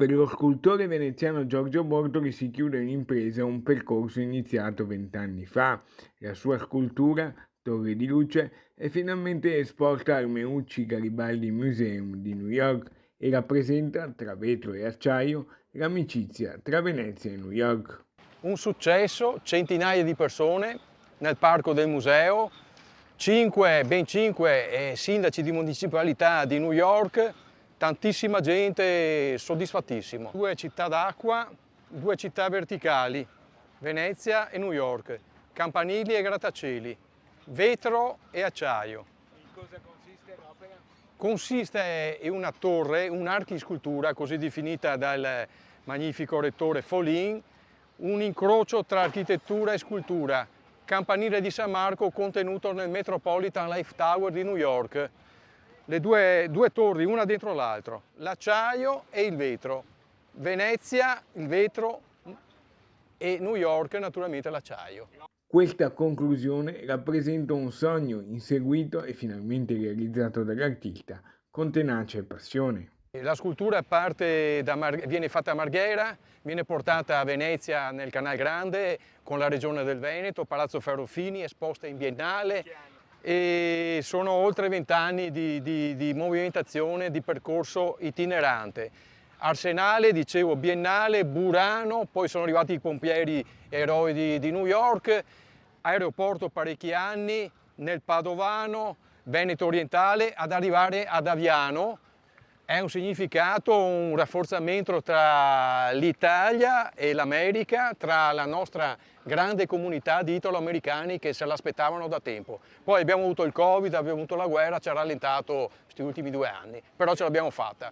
Per lo scultore veneziano Giorgio Bortoli si chiude l'impresa un percorso iniziato 20 anni fa. La sua scultura, Torre di Luce, è finalmente esposta al Meucci Garibaldi Museum di New York e rappresenta, tra vetro e acciaio, l'amicizia tra Venezia e New York. Un successo, centinaia di persone nel parco del museo, ben cinque sindaci di municipalità di New York, tantissima gente, soddisfattissimo. Due città d'acqua, due città verticali, Venezia e New York, campanili e grattacieli, vetro e acciaio. In cosa consiste l'opera? Consiste in una torre, un'archiscultura così definita dal magnifico rettore Follin, un incrocio tra architettura e scultura, campanile di San Marco contenuto nel Metropolitan Life Tower di New York. Le due torri, una dentro l'altra, l'acciaio e il vetro. Venezia, il vetro e New York, naturalmente, l'acciaio. Questa conclusione rappresenta un sogno inseguito e finalmente realizzato dall'artista con tenacia e passione. La scultura viene fatta a Marghera, viene portata a Venezia nel Canal Grande con la Regione del Veneto, Palazzo Ferrofini, esposta in biennale e sono oltre 20 anni di movimentazione, di percorso itinerante. Arsenale, dicevo, biennale, Burano, poi sono arrivati i pompieri eroi di New York, aeroporto parecchi anni, nel Padovano, Veneto orientale, ad arrivare ad Aviano. È un significato, un rafforzamento tra l'Italia e l'America, tra la nostra grande comunità di italo-americani che se l'aspettavano da tempo. Poi abbiamo avuto il Covid, abbiamo avuto la guerra, ci ha rallentato questi ultimi 2 anni, però ce l'abbiamo fatta.